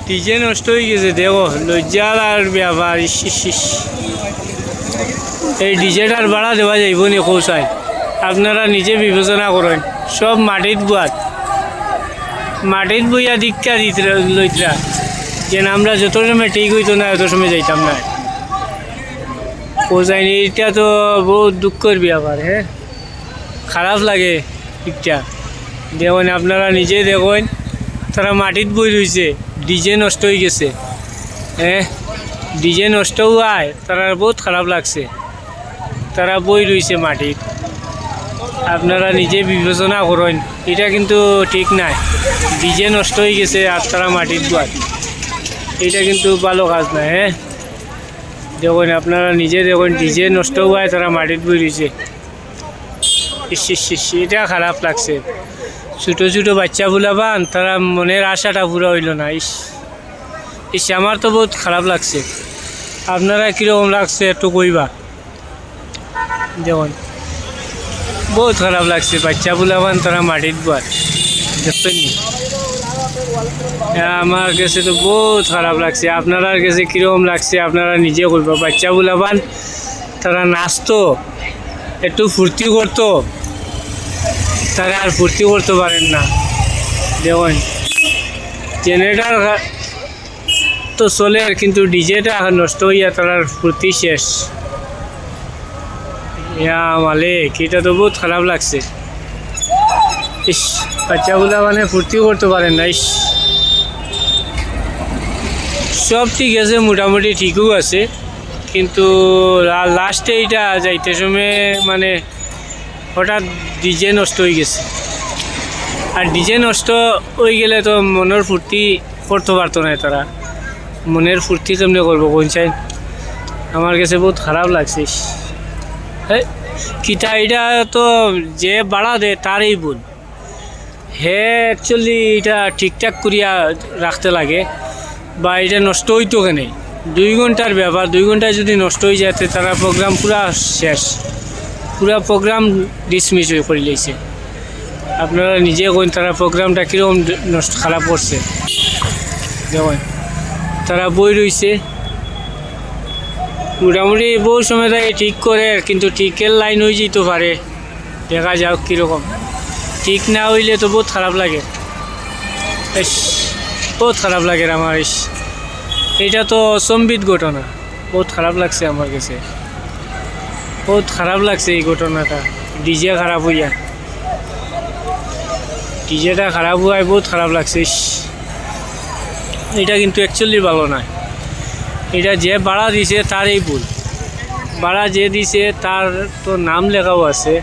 DJ নষ্ট হয়ে গেছে, দেখো লজ্জার আর ব্যাপার। এই ডিজেটার ভাড়া দেওয়া যাইব নি কৌশায়? আপনারা নিজে বিবেচনা করেন। সব মাটিত বুয়াত, মাটিত বইয়া দীক্ষা দিতে লইতরা, যেন আমরা যত সময় ঠিক হইতো না এত সময় যাইতাম না। পৌঁছায়নি, এটা তো বহুত দুঃখের ব্যাপার। হ্যাঁ, খারাপ লাগে এটা। দেখুন আপনারা নিজে দেখুন, তারা মাটিত বই রয়েছে, ডিজে নষ্ট হয়ে গেছে। হ্যাঁ, ডিজে নষ্ট হওয়ায় তারা বহুত খারাপ লাগছে। তারা বই রয়েছে মাটিত, আপনারা নিজে বিবেচনা করেন। এটা কিন্তু ঠিক নাই, ডিজে নষ্ট হয়ে গেছে আর তারা মাটিত বয়, এটা কিন্তু ভালো কাজ নাই। হ্যাঁ, দেখুন আপনারা নিজে দেখুন, ডিজে নষ্ট হওয়ায় তারা মাটিত বই রয়েছে। এটা খারাপ লাগছে। ছোটো ছোটো বাচ্চা বুলাবান, তারা মনের আশাটা পুরো হইল না। আমার তো বহুত খারাপ লাগছে। আপনারা কীরকম লাগছে একটু কইবা। দেখুন বহুত খারাপ লাগছে, বাচ্চা বুলাবান তারা মাটিত বয়, দেখবেন নি? আমার কাছে তো বহুত খারাপ লাগছে। আপনার কাছে কীরকম লাগছে আপনারা নিজে করবো। বাচ্চা বুলাবান তারা নাচতো, একটু ফুর্তি করতো, তারা আর ফুর্তি করতে পারেন না। দেখুন জেনারেটার তো চলে, কিন্তু ডিজেটা নষ্ট হইয়া তার ফুর্তি শেষ। মালিক, এটা তো বহুত খারাপ লাগছে। বাচ্চাগুলা মানে ফুর্তি করতে পারেন না। সব ঠিক আছে, মোটামুটি ঠিকও আছে, কিন্তু লাস্টে এইটা যাইতে সময় মানে হঠাৎ ডিজে নষ্ট হয়ে গেছে। আর ডিজে নষ্ট হয়ে গেলে তো মনের ফুর্তি করতে পারতো না তারা। মনের ফুর্তি কেমনি করবো পঞ্চায়? আমার কাছে বহুত খারাপ লাগছে। হ্যাঁ, কিতা এটা তো যে ভাড়া দেয় তারই ভুল। হে অ্যাকচুয়ালি এটা ঠিকঠাক করিয়া রাখতে লাগে, বা এটা নষ্ট হইতো কেনে? 2 ঘন্টার ব্যাপার, 2 ঘন্টায় যদি নষ্ট হয়ে যায় তারা প্রোগ্রাম পুরা শেষ, পুরা প্রোগ্রাম ডিসমিস হয়ে করে লইছে। আপনারা নিজে কোন তারা প্রোগ্রামটা কীরকম নষ্ট খারাপ করছে। দেখুন তারা বই রইছে, মোটামুটি বহু সময় তাকে ঠিক করে, কিন্তু ঠিকের লাইন হয়ে যেতে পারে। দেখা যাক কীরকম। ঠিক না হইলে তো বহুত খারাপ লাগে, বহুত খারাপ লাগে আমার। এটা তো অসম্বিত ঘটনা, বহুত খারাপ লাগছে আমার কাছে, বহুত খারাপ লাগছে এই ঘটনাটা। ডিজে খারাপ হইয়া, ডিজেটা খারাপ হওয়ায় বহুত খারাপ লাগছে। এটা কিন্তু অ্যাকচুয়ালি ভালো নয়। এটা যে ভাড়া দিছে তারই ভুল। ভাড়া যে দিছে তার তো নাম লেখাও আছে,